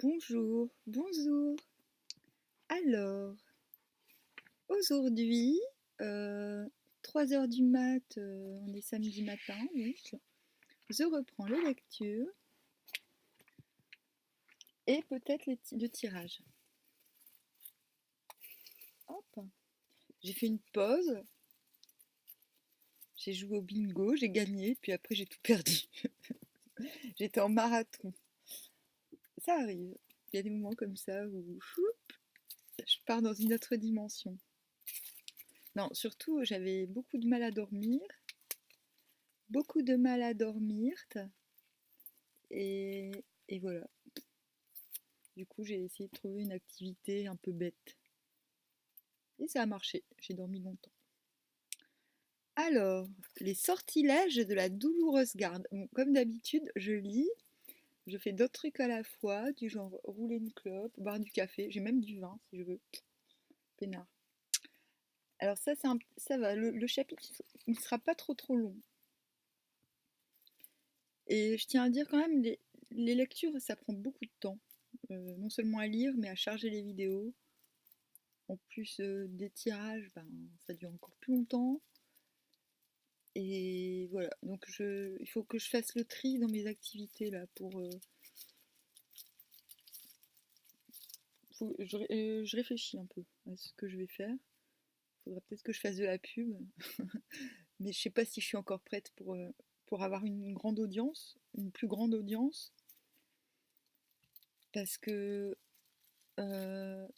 Bonjour, bonjour. Alors, aujourd'hui, euh, 3 heures du mat, on est samedi matin, donc je reprends les lectures et peut-être le tirage. Hop, j'ai fait une pause, j'ai joué au bingo, j'ai gagné, puis après j'ai tout perdu. J'étais en marathon. Ça arrive. Il y a des moments comme ça où je pars dans une autre dimension. Non, surtout, j'avais beaucoup de mal à dormir, et voilà. Du coup, j'ai essayé de trouver une activité un peu bête. Et ça a marché, j'ai dormi longtemps. Alors, les sortilèges de la douloureuse garde. Bon, comme d'habitude, je lis, je fais d'autres trucs à la fois, du genre rouler une clope, boire du café, j'ai même du vin si je veux. Peinard. Alors ça, ça va, le chapitre, il ne sera pas trop long. Et je tiens à dire quand même, les lectures, ça prend beaucoup de temps. Non seulement à lire, mais à charger les vidéos. En plus des tirages, ben, ça dure encore plus longtemps. Et voilà, donc il faut que je fasse le tri dans mes activités là je réfléchis un peu à ce que je vais faire. Il faudrait peut-être que je fasse de la pub, mais je sais pas si je suis encore prête pour avoir une grande audience, une plus grande audience, parce que euh,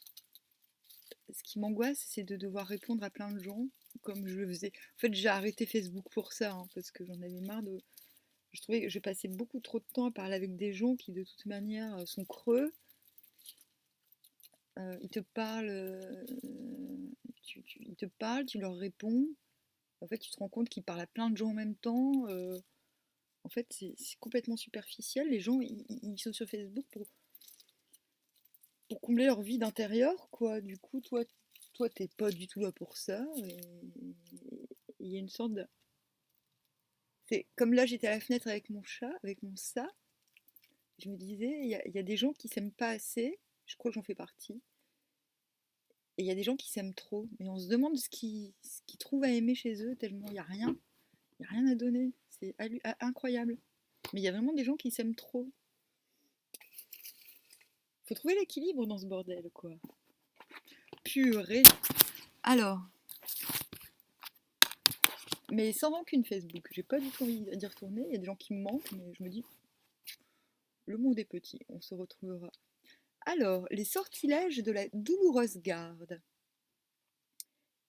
ce qui m'angoisse, c'est de devoir répondre à plein de gens comme je le faisais. En fait, j'ai arrêté Facebook pour ça, hein, parce que j'en avais marre de. Je trouvais que je passais beaucoup trop de temps à parler avec des gens qui, de toute manière, sont creux. Ils te parlent, ils te parlent, tu leur réponds. En fait, tu te rends compte qu'ils parlent à plein de gens en même temps. En fait, c'est complètement superficiel. Les gens, ils sont sur Facebook pour combler leur vide intérieur, quoi. Du coup, toi, t'es pas du tout là pour ça. Et il y a une sorte de. C'est comme là, j'étais à la fenêtre avec mon chat, avec mon ça. Je me disais, il y a des gens qui s'aiment pas assez. Je crois que j'en fais partie. Et il y a des gens qui s'aiment trop. Mais on se demande ce qu'ils trouvent à aimer chez eux, tellement il n'y a rien. Il n'y a rien à donner. C'est incroyable. Mais il y a vraiment des gens qui s'aiment trop. Faut trouver l'équilibre dans ce bordel, quoi. Purée. Alors, mais sans rancune Facebook. J'ai pas du tout envie d'y retourner. Il y a des gens qui me manquent, mais je me dis, le monde est petit. On se retrouvera. Alors, les sortilèges de la douloureuse garde.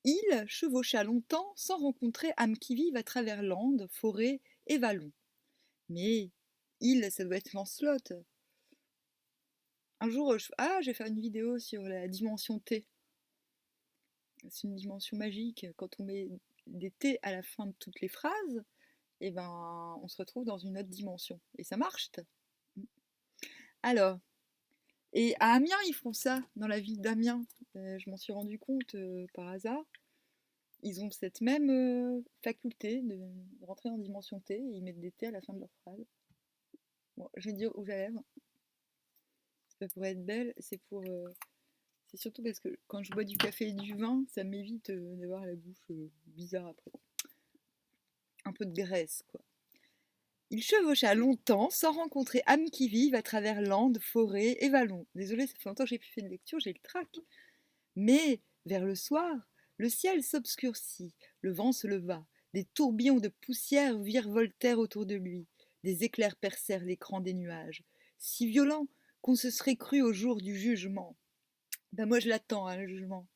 Il chevaucha longtemps sans rencontrer âme qui vive à travers landes, forêts et vallons. Mais ça doit être Lancelot. Un jour, je vais faire une vidéo sur la dimension T. C'est une dimension magique. Quand on met des T à la fin de toutes les phrases, et ben, on se retrouve dans une autre dimension. Et ça marche. Alors, et à Amiens, ils font ça, dans la ville d'Amiens. Je m'en suis rendu compte par hasard. Ils ont cette même faculté de rentrer en dimension T et ils mettent des T à la fin de leur phrase. Bon, je vais dire rouge à lèvres. C'est pas pour être belle, c'est surtout parce que quand je bois du café et du vin, ça m'évite d'avoir la bouche bizarre après. Un peu de graisse, quoi. Il chevaucha longtemps sans rencontrer âme qui vive à travers landes, forêts et vallons. Désolée, ça fait longtemps que j'ai plus fait de lecture, j'ai le trac. Mais, vers le soir, le ciel s'obscurcit, le vent se leva, des tourbillons de poussière virevoltèrent autour de lui, des éclairs percèrent l'écran des nuages, si violents qu'on se serait cru au jour du jugement. Ben moi je l'attends, hein, le jugement.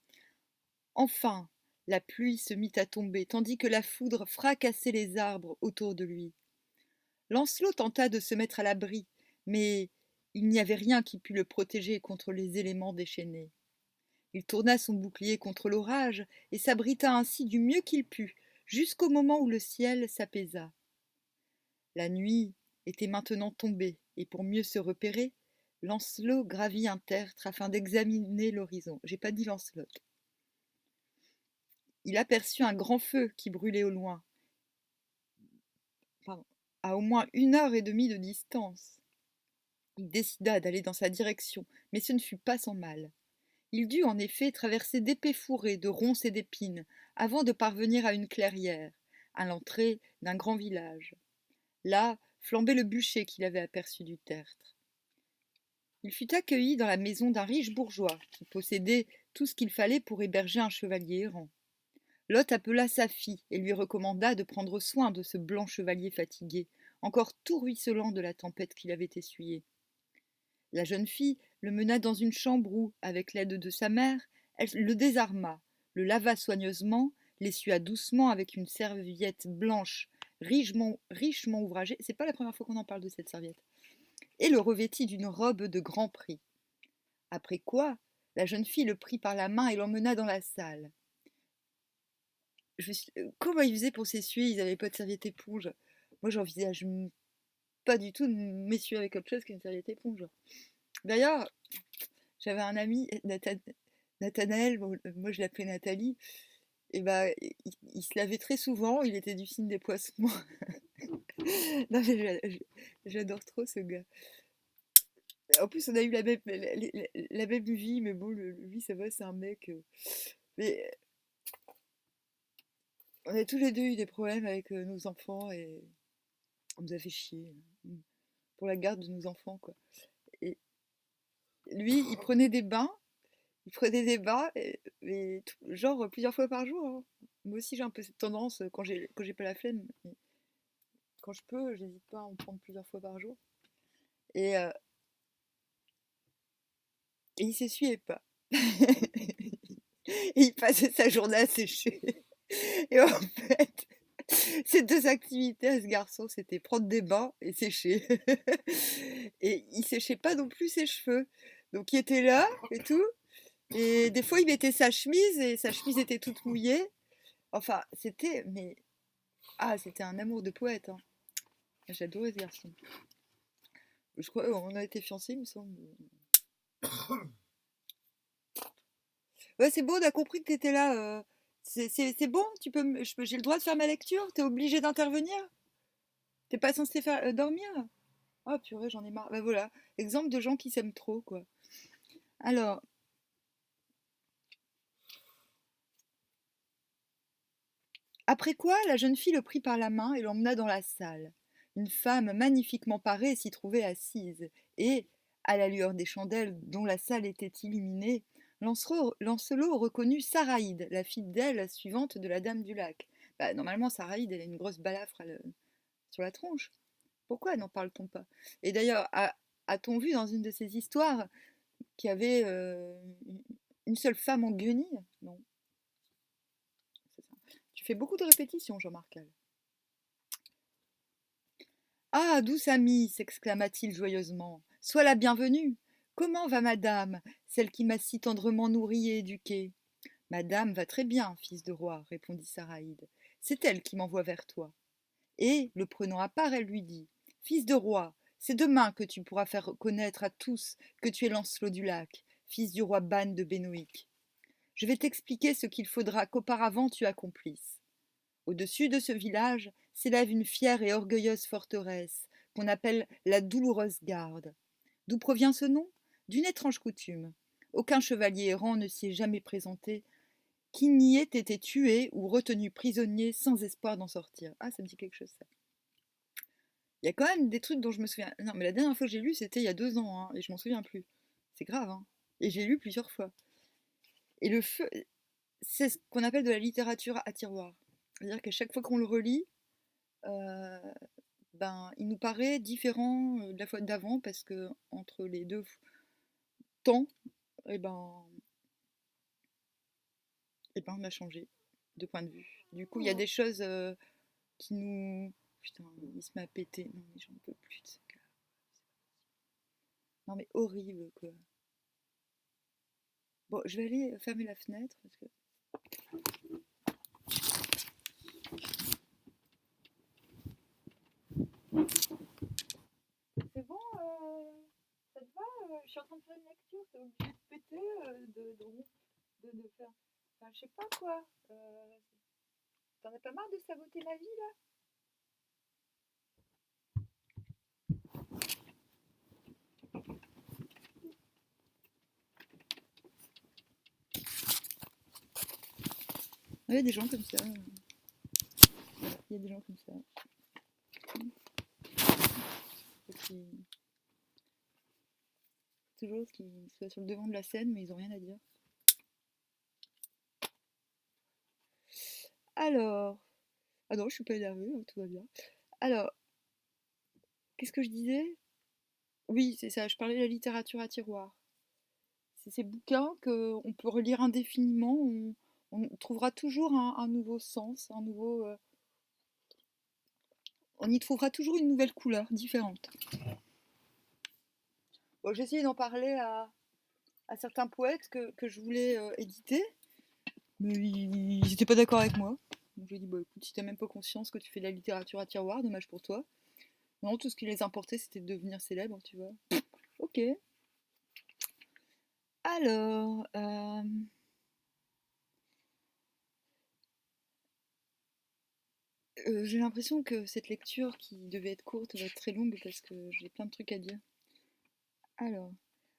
Enfin, la pluie se mit à tomber, tandis que la foudre fracassait les arbres autour de lui. Lancelot tenta de se mettre à l'abri, mais il n'y avait rien qui pût le protéger contre les éléments déchaînés. Il tourna son bouclier contre l'orage et s'abrita ainsi du mieux qu'il put, jusqu'au moment où le ciel s'apaisa. La nuit était maintenant tombée, et pour mieux se repérer, Lancelot gravit un tertre afin d'examiner l'horizon. J'ai pas dit Lancelot. Il aperçut un grand feu qui brûlait au loin, pardon, à au moins 1 heure et demie de distance. Il décida d'aller dans sa direction, mais ce ne fut pas sans mal. Il dut en effet traverser d'épais fourrés de ronces et d'épines avant de parvenir à une clairière, à l'entrée d'un grand village. Là flambait le bûcher qu'il avait aperçu du tertre. Il fut accueilli dans la maison d'un riche bourgeois qui possédait tout ce qu'il fallait pour héberger un chevalier errant. Lot appela sa fille et lui recommanda de prendre soin de ce blanc chevalier fatigué, encore tout ruisselant de la tempête qu'il avait essuyée. La jeune fille le mena dans une chambre où, avec l'aide de sa mère, elle le désarma, le lava soigneusement, l'essuya doucement avec une serviette blanche richement ouvragée. C'est pas la première fois qu'on en parle de cette serviette. Et le revêtit d'une robe de grand prix. Après quoi, la jeune fille le prit par la main et l'emmena dans la salle. Comment ils faisaient pour s'essuyer? Ils n'avaient pas de serviette éponge. Moi, j'envisage pas du tout de m'essuyer avec autre chose qu'une serviette éponge. D'ailleurs, j'avais un ami, Nathanaël, moi je l'appelais Nathalie, et bah, il se lavait très souvent, il était du signe des poissons. Non, mais j'adore trop ce gars. En plus, on a eu la même vie, mais bon, lui, ça va, c'est un mec. Mais on a tous les deux eu des problèmes avec nos enfants et on nous a fait chier pour la garde de nos enfants, quoi. Et lui, il prenait des bains, genre plusieurs fois par jour, hein. Moi aussi, j'ai un peu cette tendance, quand j'ai pas la flemme, mais quand je peux, j'hésite pas à en prendre plusieurs fois par jour. Et, euh, et il s'essuyait pas. Et il passait sa journée à sécher. Et en fait, ces deux activités à ce garçon, c'était prendre des bains et sécher. Et il séchait pas non plus ses cheveux. Donc il était là et tout. Et des fois, il mettait sa chemise et sa chemise était toute mouillée. Enfin, c'était un amour de poète, hein. J'adorais ce garçon. Je crois on a été fiancés, il me semble. Ouais, c'est bon, on a compris que t'étais là. C'est bon, j'ai le droit de faire ma lecture? T'es obligé d'intervenir? T'es pas censé faire dormir? Oh purée, j'en ai marre. Bah voilà, exemple de gens qui s'aiment trop, quoi. Alors, après quoi, la jeune fille le prit par la main et l'emmena dans la salle. Une femme magnifiquement parée s'y trouvait assise, et, à la lueur des chandelles dont la salle était illuminée, Lancelot reconnut Saraïde, la fidèle suivante de la Dame du Lac. Bah, normalement, Saraïde, elle a une grosse balafre sur la tronche. Pourquoi n'en parle-t-on pas? Et d'ailleurs, a-t-on vu dans une de ces histoires qu'il y avait une seule femme en guenille? Non, c'est ça. Tu fais beaucoup de répétitions, Jean-Marc. Ah, douce amie, s'exclama-t-il joyeusement, sois la bienvenue. Comment va madame, celle qui m'a si tendrement nourrie et éduquée? Madame va très bien, fils de roi, répondit Saraïde. C'est elle qui m'envoie vers toi. Et, le prenant à part, elle lui dit, fils de roi, c'est demain que tu pourras faire connaître à tous que tu es Lancelot du Lac, fils du roi Ban de Bénoïc. Je vais t'expliquer ce qu'il faudra qu'auparavant tu accomplisses. Au-dessus de ce village s'élève une fière et orgueilleuse forteresse qu'on appelle la Douloureuse Garde. D'où provient ce nom? D'une étrange coutume. Aucun chevalier errant ne s'y est jamais présenté qui n'y ait été tué ou retenu prisonnier sans espoir d'en sortir. Ah, ça me dit quelque chose, ça. Il y a quand même des trucs dont je me souviens. Non, mais la dernière fois que j'ai lu, c'était il y a 2 ans, hein, et je m'en souviens plus. C'est grave, hein. Et j'ai lu plusieurs fois. Et le feu, c'est ce qu'on appelle de la littérature à tiroir. C'est-à-dire qu'à chaque fois qu'on le relit, euh, ben, il nous paraît différent de la fois d'avant parce que entre les deux temps, eh ben, on a changé de point de vue. Du coup, il y a des choses qui nous... Putain, il se met à péter. Non, mais j'en peux plus de ce gars. Non, mais horrible, quoi. Bon, je vais aller fermer la fenêtre parce que... C'est bon, ça te va? Je suis en train de faire une lecture, t'es obligé de péter, de faire... Enfin, je sais pas quoi. T'en as pas marre de saboter ma vie, là? Il y a des gens comme ça. Il y a des gens comme ça. Qui... Toujours qui soient sur le devant de la scène, mais ils ont rien à dire. Alors... Ah non, je suis pas énervée, tout va bien. Alors, qu'est-ce que je disais? Oui, c'est ça, je parlais de la littérature à tiroir. C'est ces bouquins qu'on peut relire indéfiniment, on trouvera toujours un nouveau sens, on y trouvera toujours une nouvelle couleur différente. Bon, j'ai essayé d'en parler à certains poètes que je voulais éditer, mais ils n'étaient pas d'accord avec moi. Donc j'ai dit, bon, écoute, si t'as même pas conscience que tu fais de la littérature à tiroir, dommage pour toi. Non, tout ce qui les importait, c'était de devenir célèbre, tu vois. Ok. Alors, j'ai l'impression que cette lecture, qui devait être courte, va être très longue parce que j'ai plein de trucs à dire. Alors,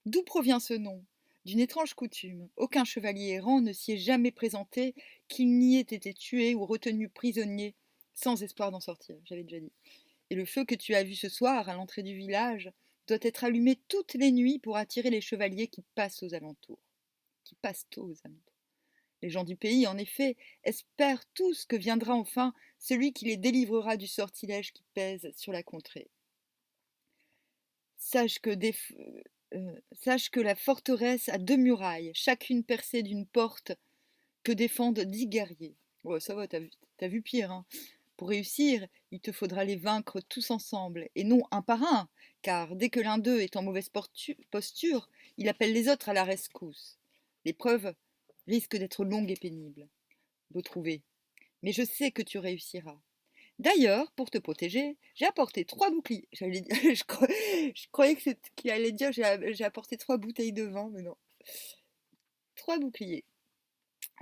d'où provient ce nom? D'une étrange coutume. Aucun chevalier errant ne s'y est jamais présenté, qu'il n'y ait été tué ou retenu prisonnier, sans espoir d'en sortir, j'avais déjà dit. Et le feu que tu as vu ce soir à l'entrée du village doit être allumé toutes les nuits pour attirer les chevaliers qui passent aux alentours. Qui passent aux alentours. Les gens du pays, en effet, espèrent tous que viendra enfin celui qui les délivrera du sortilège qui pèse sur la contrée. Sache que, sache que la forteresse a 2 murailles, chacune percée d'une porte que défendent 10 guerriers. Ouais, ça va, t'as vu pire, hein. Pour réussir, il te faudra les vaincre tous ensemble, et non un par un, car dès que l'un d'eux est en mauvaise posture, il appelle les autres à la rescousse. L'épreuve risque d'être longue et pénible. Beau trouver. Mais je sais que tu réussiras. D'ailleurs, pour te protéger, j'ai apporté 3 boucliers. Je croyais que qu'il allait dire j'ai apporté 3 bouteilles de vin, mais non. 3 boucliers.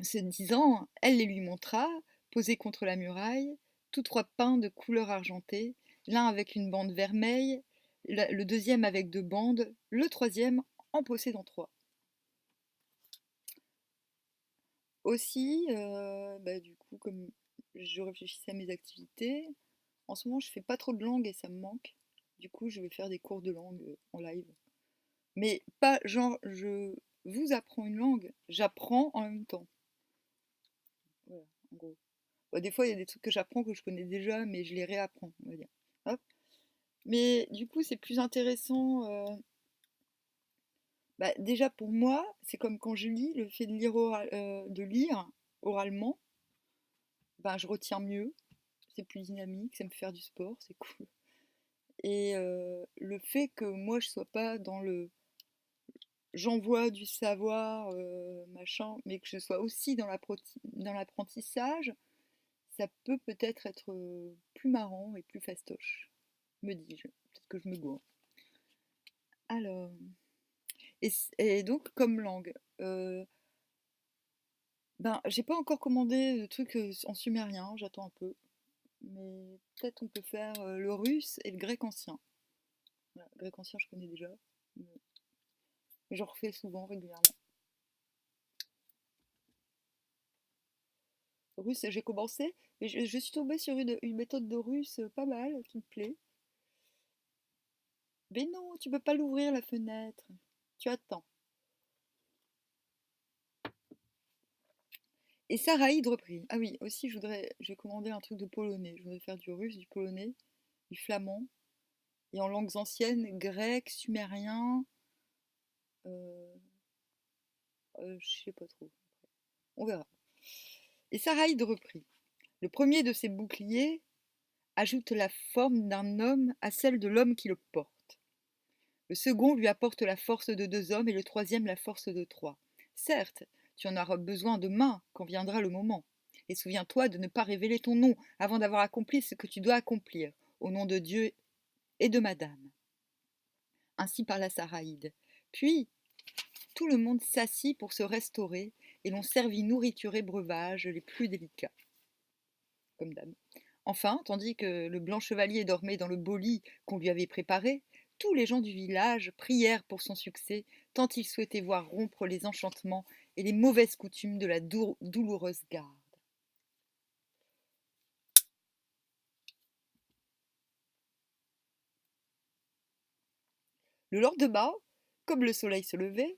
Se disant, elle les lui montra, posés contre la muraille, tous 3 peints de couleur argentée, l'un avec une bande vermeille, le deuxième avec 2 bandes, le troisième en possédant 3. Aussi, du coup, comme je réfléchissais à mes activités, en ce moment je fais pas trop de langue et ça me manque. Du coup, je vais faire des cours de langue en live. Mais pas genre je vous apprends une langue, j'apprends en même temps. Voilà, en gros. Bah, des fois, il y a des trucs que j'apprends que je connais déjà, mais je les réapprends, on va dire. Hop. Mais du coup, c'est plus intéressant. Déjà pour moi, c'est comme quand je lis, le fait de de lire oralement, je retiens mieux, c'est plus dynamique, ça me fait faire du sport, c'est cool. Et le fait que moi je sois pas dans le j'envoie du savoir, machin, mais que je sois aussi dans l'apprentissage, ça peut peut-être être plus marrant et plus fastoche, me dis-je. Peut-être que je me gourre. Alors, et donc comme langue, j'ai pas encore commandé de trucs en sumérien, j'attends un peu. Mais peut-être on peut faire le russe et le grec ancien. Voilà, le grec ancien, je connais déjà, mais j'en refais souvent, régulièrement. Le russe, j'ai commencé, mais je suis tombée sur une méthode de russe pas mal, qui me plaît. Mais non, tu peux pas l'ouvrir la fenêtre. Tu attends. Et Saraïde reprit. Ah oui, aussi, j'ai commandé un truc de polonais. Je voudrais faire du russe, du polonais, du flamand, et en langues anciennes, grec, sumérien, euh, je sais pas trop. On verra. Et Saraïde reprit. Le premier de ces boucliers ajoute la forme d'un homme à celle de l'homme qui le porte. Le second lui apporte la force de 2 hommes et le troisième la force de 3. Certes, tu en auras besoin de main quand viendra le moment. Et souviens-toi de ne pas révéler ton nom avant d'avoir accompli ce que tu dois accomplir, au nom de Dieu et de Madame. Ainsi parla Saraïde. Puis, tout le monde s'assit pour se restaurer et l'on servit nourriture et breuvages les plus délicats. Comme d'hab. Enfin, tandis que le blanc chevalier dormait dans le beau lit qu'on lui avait préparé, tous les gens du village prièrent pour son succès, tant ils souhaitaient voir rompre les enchantements et les mauvaises coutumes de la douloureuse garde. Le lendemain, comme le soleil se levait,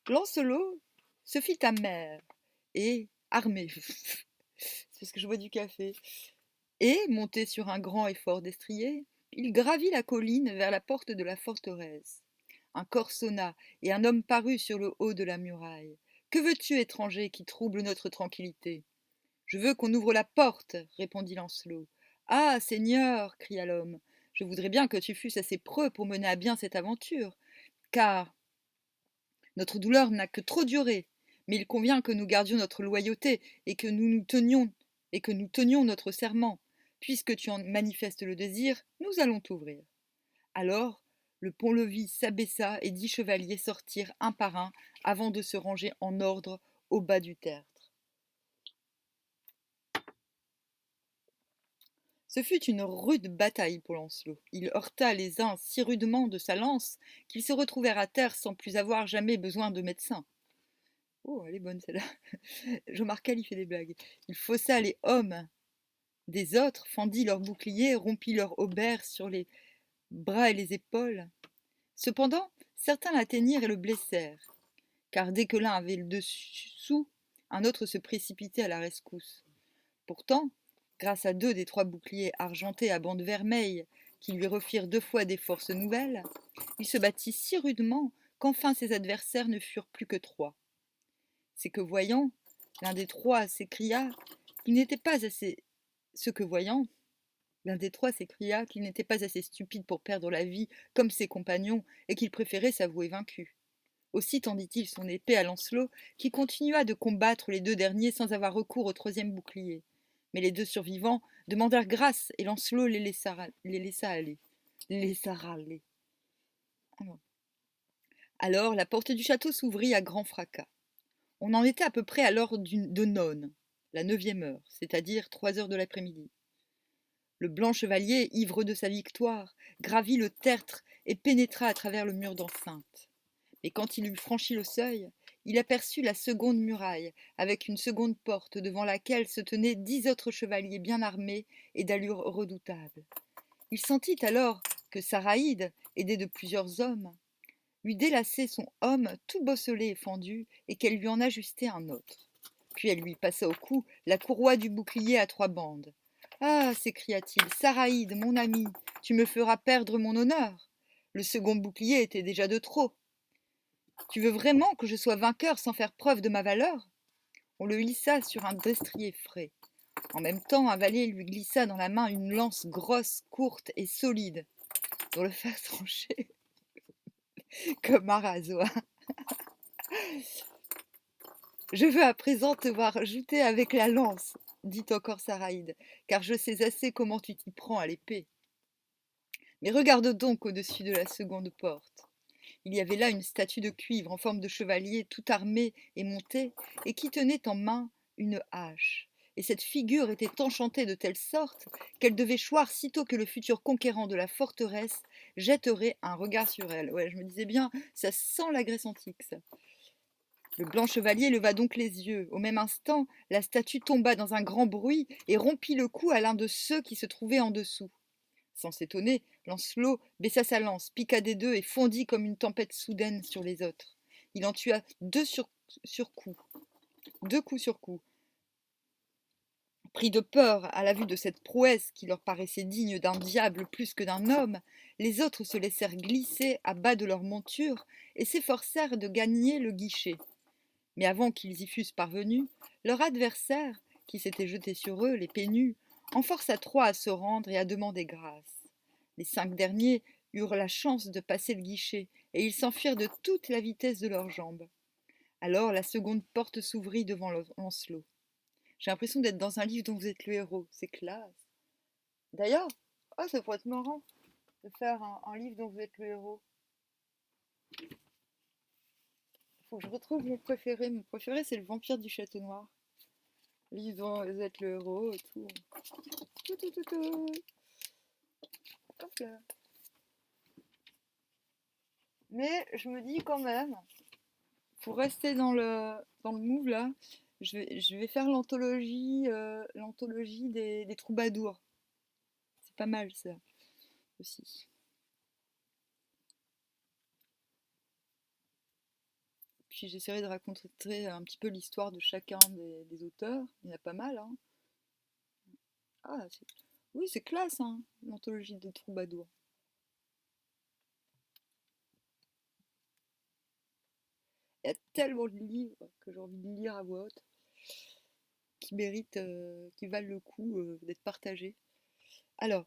Lancelot se fit à mer et, armé, c'est parce que je bois du café, et, monté sur un grand et fort destrier, il gravit la colline vers la porte de la forteresse. Un cor sonna, et un homme parut sur le haut de la muraille. Que veux-tu, étranger, qui trouble notre tranquillité? Je veux qu'on ouvre la porte, répondit Lancelot. Ah, Seigneur, cria l'homme, je voudrais bien que tu fusses assez preux pour mener à bien cette aventure, car notre douleur n'a que trop duré, mais il convient que nous gardions notre loyauté et que nous tenions notre serment. Puisque tu en manifestes le désir, nous allons t'ouvrir. Alors, le pont-levis s'abaissa et 10 chevaliers sortirent un par un avant de se ranger en ordre au bas du tertre. Ce fut une rude bataille pour Lancelot. Il heurta les uns si rudement de sa lance qu'ils se retrouvèrent à terre sans plus avoir jamais besoin de médecin. Oh, elle est bonne celle-là. Jean-Marc il fait des blagues. Il faussa les hommes des autres, fendit leurs boucliers, rompit leurs haubers sur les bras et les épaules. Cependant, certains l'atteignirent et le blessèrent, car dès que l'un avait le dessous, un autre se précipitait à la rescousse. Pourtant, grâce à 2 des 3 boucliers argentés à bandes vermeilles qui lui refirent 2 fois des forces nouvelles, il se battit si rudement qu'enfin ses adversaires ne furent plus que 3. C'est que voyant, l'un des 3 s'écria qu'il n'était pas assez... Ce que voyant, l'un des 3 s'écria qu'il n'était pas assez stupide pour perdre la vie comme ses compagnons et qu'il préférait s'avouer vaincu. Aussi tendit-il son épée à Lancelot, qui continua de combattre les 2 derniers sans avoir recours au 3e bouclier. Mais les 2 survivants demandèrent grâce et Lancelot les laissa aller. Ah non. Alors la porte du château s'ouvrit à grand fracas. On en était à peu près à l'heure de none, la 9e heure, c'est-à-dire 3 heures de l'après-midi. Le blanc chevalier, ivre de sa victoire, gravit le tertre et pénétra à travers le mur d'enceinte. Mais quand il eut franchi le seuil, il aperçut la seconde muraille, avec une seconde porte devant laquelle se tenaient 10 autres chevaliers bien armés et d'allure redoutable. Il sentit alors que Saraïde, aidée de plusieurs hommes, lui délaçait son homme tout bosselé et fendu, et qu'elle lui en ajustait un autre. Puis elle lui passa au cou la courroie du bouclier à 3 bandes. Ah, s'écria-t-il, Saraïde, mon ami, tu me feras perdre mon honneur. Le second bouclier était déjà de trop. Tu veux vraiment que je sois vainqueur sans faire preuve de ma valeur? On le hissa sur un destrier frais. En même temps, un valet lui glissa dans la main une lance grosse, courte et solide, dont le fer tranchait comme un rasoir. Je veux à présent te voir jouter avec la lance, dit encore Saraïde, car je sais assez comment tu t'y prends à l'épée. Mais regarde donc au-dessus de la seconde porte. Il y avait là une statue de cuivre en forme de chevalier tout armé et monté, et qui tenait en main une hache. Et cette figure était enchantée de telle sorte qu'elle devait choir sitôt que le futur conquérant de la forteresse jetterait un regard sur elle. Ouais, je me disais bien, ça sent la Grèce antique, ça. Le blanc chevalier leva donc les yeux. Au même instant, la statue tomba dans un grand bruit et rompit le cou à l'un de ceux qui se trouvaient en dessous. Sans s'étonner, Lancelot baissa sa lance, piqua des 2 et fondit comme une tempête soudaine sur les autres. Il en tua 2 coup. 2 coups sur coup. Pris de peur à la vue de cette prouesse qui leur paraissait digne d'un diable plus que d'un homme, les autres se laissèrent glisser à bas de leur monture et s'efforcèrent de gagner le guichet. Mais avant qu'ils y fussent parvenus, leur adversaire, qui s'était jeté sur eux, les pieds nus, en força 3 à se rendre et à demander grâce. Les 5 derniers eurent la chance de passer le guichet, et ils s'enfuirent de toute la vitesse de leurs jambes. Alors la seconde porte s'ouvrit devant Lancelot. J'ai l'impression d'être dans un livre dont vous êtes le héros, c'est classe. D'ailleurs, oh, ça pourrait être marrant de faire un livre dont vous êtes le héros. Faut que je retrouve mon préféré. Mon préféré, c'est le vampire du château noir. Livre dont vous êtes le héros et tout. Hop là. Mais je me dis quand même, pour rester dans le move là, je vais faire l'anthologie des troubadours. C'est pas mal ça aussi. puis j'essaierai de raconter un petit peu l'histoire de chacun des auteurs. Il y en a pas mal, hein. Ah, oui, c'est classe, hein, l'anthologie de Troubadour. Il y a tellement de livres que j'ai envie de lire à voix haute, qui méritent, qui valent le coup d'être partagés. Alors,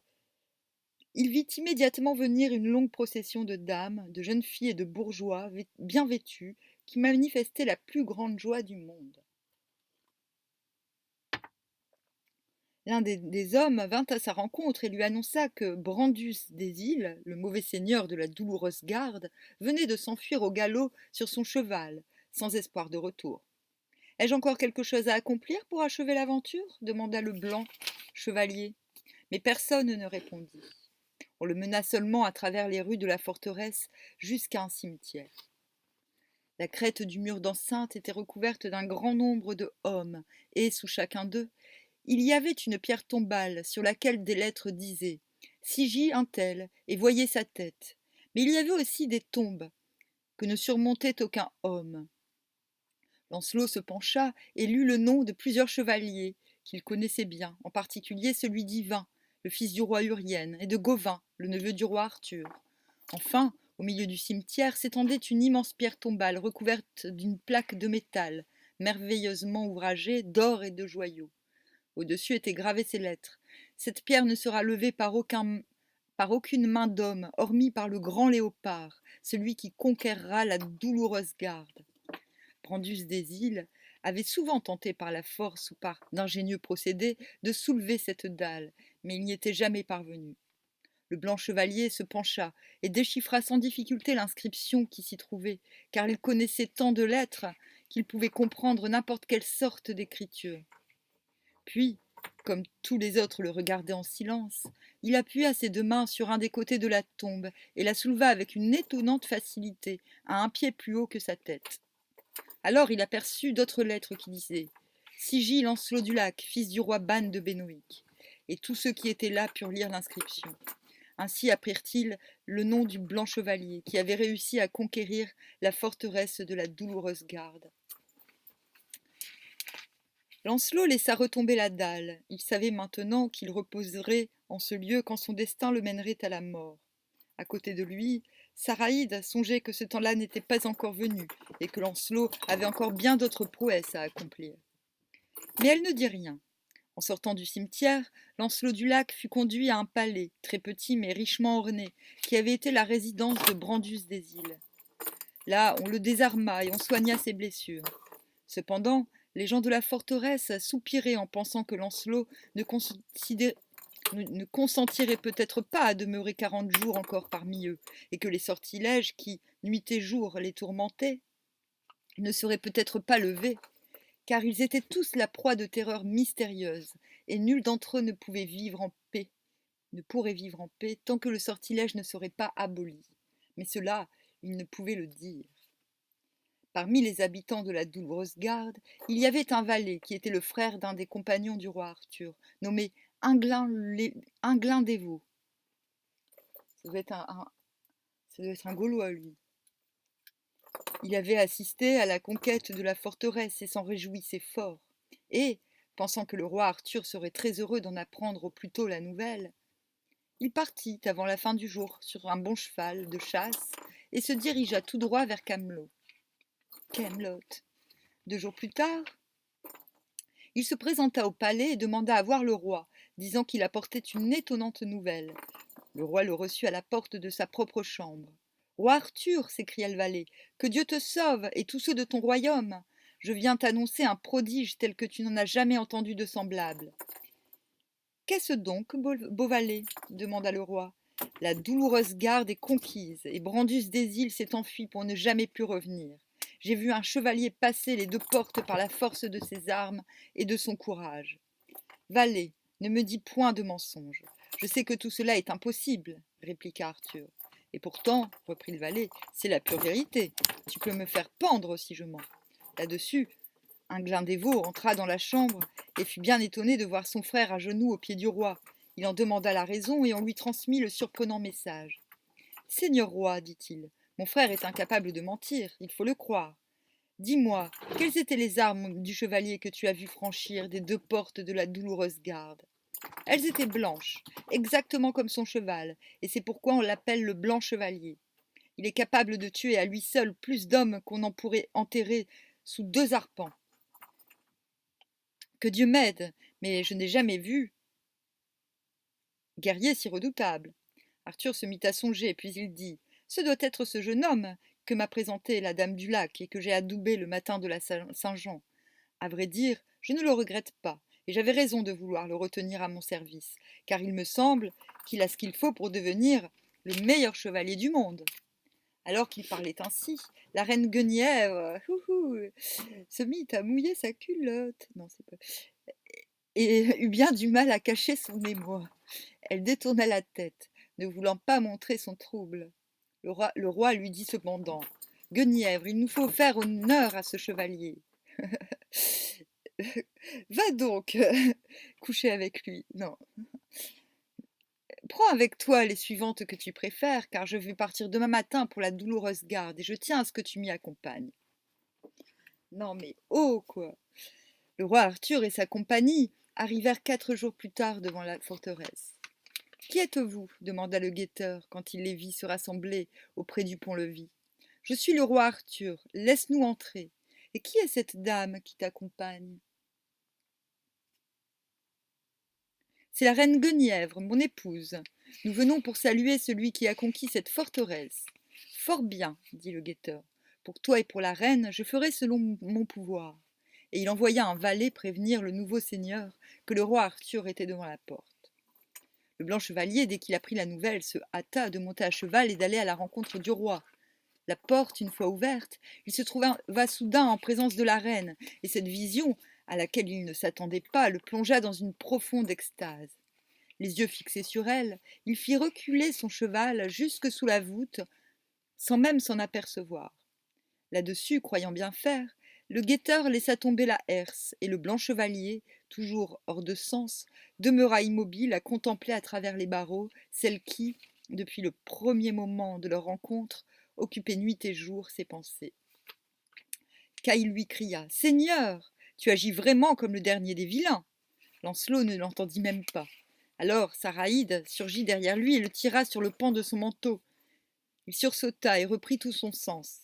il vit immédiatement venir une longue procession de dames, de jeunes filles et de bourgeois bien vêtus, qui manifestaient la plus grande joie du monde. L'un des hommes vint à sa rencontre et lui annonça que Brandus des îles, le mauvais seigneur de la douloureuse garde, venait de s'enfuir au galop sur son cheval, sans espoir de retour. Ai-je encore quelque chose à accomplir pour achever l'aventure demanda le blanc chevalier. Mais personne ne répondit. On le mena seulement à travers les rues de la forteresse jusqu'à un cimetière. La crête du mur d'enceinte était recouverte d'un grand nombre de hommes, et sous chacun d'eux, il y avait une pierre tombale sur laquelle des lettres disaient « Sigis un tel » et voyez sa tête. Mais il y avait aussi des tombes que ne surmontait aucun homme. Lancelot se pencha et lut le nom de plusieurs chevaliers qu'il connaissait bien, en particulier celui d'Yvain, le fils du roi Urien, et de Gauvin, le neveu du roi Arthur. Enfin, au milieu du cimetière s'étendait une immense pierre tombale recouverte d'une plaque de métal, merveilleusement ouvragée d'or et de joyaux. Au-dessus étaient gravées ces lettres. Cette pierre ne sera levée par aucune main d'homme, hormis par le grand léopard, celui qui conquérera la douloureuse garde. Brandus des îles avait souvent tenté par la force ou par d'ingénieux procédés de soulever cette dalle, mais il n'y était jamais parvenu. Le blanc chevalier se pencha et déchiffra sans difficulté l'inscription qui s'y trouvait, car il connaissait tant de lettres qu'il pouvait comprendre n'importe quelle sorte d'écriture. Puis, comme tous les autres le regardaient en silence, il appuya ses deux mains sur un des côtés de la tombe et la souleva avec une étonnante facilité, à un pied plus haut que sa tête. Alors il aperçut d'autres lettres qui disaient « Sigis Lancelot du Lac, fils du roi Ban de Bénoïc », et tous ceux qui étaient là purent lire l'inscription. Ainsi apprirent-ils le nom du blanc chevalier qui avait réussi à conquérir la forteresse de la douloureuse garde. Lancelot laissa retomber la dalle. Il savait maintenant qu'il reposerait en ce lieu quand son destin le mènerait à la mort. À côté de lui, Saraïde songeait que ce temps-là n'était pas encore venu et que Lancelot avait encore bien d'autres prouesses à accomplir. Mais elle ne dit rien. En sortant du cimetière, Lancelot du Lac fut conduit à un palais, très petit mais richement orné, qui avait été la résidence de Brandus des îles. Là, on le désarma et on soigna ses blessures. Cependant, les gens de la forteresse soupiraient en pensant que Lancelot ne consentirait peut-être pas à demeurer 40 jours encore parmi eux, et que les sortilèges qui, nuit et jour, les tourmentaient, ne seraient peut-être pas levés, car ils étaient tous la proie de terreurs mystérieuses, et nul d'entre eux ne pourrait vivre en paix tant que le sortilège ne serait pas aboli. Mais cela, ils ne pouvaient le dire. Parmi les habitants de la douloureuse garde, il y avait un valet qui était le frère d'un des compagnons du roi Arthur, nommé Inglin Dévot. Ça devait être un Gaulois, lui. Il avait assisté à la conquête de la forteresse et s'en réjouissait fort. Et, pensant que le roi Arthur serait très heureux d'en apprendre au plus tôt la nouvelle, il partit avant la fin du jour sur un bon cheval de chasse et se dirigea tout droit vers Camelot. 2 jours plus tard, il se présenta au palais et demanda à voir le roi, disant qu'il apportait une étonnante nouvelle. Le roi le reçut à la porte de sa propre chambre. « Roi Arthur, s'écria le valet, que Dieu te sauve et tous ceux de ton royaume. Je viens t'annoncer un prodige tel que tu n'en as jamais entendu de semblable. » « Qu'est-ce donc, beau valet ?» demanda le roi. « La douloureuse garde est conquise et Brandus des îles s'est enfui pour ne jamais plus revenir. J'ai vu un chevalier passer les 2 portes par la force de ses armes et de son courage. Valet, ne me dis point de mensonges. Je sais que tout cela est impossible, répliqua Arthur. Et pourtant, reprit le valet, c'est la pure vérité. Tu peux me faire pendre si je mens. Là-dessus, Inglin Dévot entra dans la chambre et fut bien étonné de voir son frère à genoux au pied du roi. Il en demanda la raison et on lui transmit le surprenant message. « Seigneur roi, dit-il, mon frère est incapable de mentir, il faut le croire. Dis-moi, quelles étaient les armes du chevalier que tu as vu franchir des 2 portes de la douloureuse garde? Elles étaient blanches, exactement comme son cheval, et c'est pourquoi on l'appelle le blanc chevalier. Il est capable de tuer à lui seul plus d'hommes qu'on en pourrait enterrer sous 2 arpents. Que Dieu m'aide, mais je n'ai jamais vu guerrier si redoutable. Arthur se mit à songer, puis il dit: Ce doit être ce jeune homme que m'a présenté la dame du lac et que j'ai adoubé le matin de la Saint-Jean. À vrai dire, je ne le regrette pas, et j'avais raison de vouloir le retenir à mon service, car il me semble qu'il a ce qu'il faut pour devenir le meilleur chevalier du monde. Alors qu'il parlait ainsi, la reine Guenièvre se mit à mouiller sa culotte. Non, c'est pas. Et eut bien du mal à cacher son émoi. Elle détourna la tête, ne voulant pas montrer son trouble. Le roi lui dit cependant: Guenièvre, il nous faut faire honneur à ce chevalier. Va donc coucher avec lui. Non. Prends avec toi les suivantes que tu préfères, car je vais partir demain matin pour la douloureuse garde et je tiens à ce que tu m'y accompagnes. Non mais oh quoi! Le roi Arthur et sa compagnie arrivèrent 4 jours plus tard devant la forteresse. Qui êtes-vous? Demanda le guetteur quand il les vit se rassembler auprès du pont-levis. Je suis le roi Arthur, laisse-nous entrer. Et qui est cette dame qui t'accompagne? C'est la reine Guenièvre, mon épouse. Nous venons pour saluer celui qui a conquis cette forteresse. Fort bien, dit le guetteur. Pour toi et pour la reine, je ferai selon mon pouvoir. Et il envoya un valet prévenir le nouveau seigneur que le roi Arthur était devant la porte. Le blanc chevalier, dès qu'il apprit la nouvelle, se hâta de monter à cheval et d'aller à la rencontre du roi. La porte, une fois ouverte, il se trouva soudain en présence de la reine, et cette vision, à laquelle il ne s'attendait pas, le plongea dans une profonde extase. Les yeux fixés sur elle, il fit reculer son cheval jusque sous la voûte, sans même s'en apercevoir. Là-dessus, croyant bien faire, le guetteur laissa tomber la herse, et le blanc chevalier, toujours hors de sens, demeura immobile à contempler à travers les barreaux celle qui, depuis le premier moment de leur rencontre, occupait nuit et jour ses pensées. Caïn lui cria: Seigneur, tu agis vraiment comme le dernier des vilains. Lancelot ne l'entendit même pas. Alors Saraïde surgit derrière lui et le tira sur le pan de son manteau. Il sursauta et reprit tout son sens.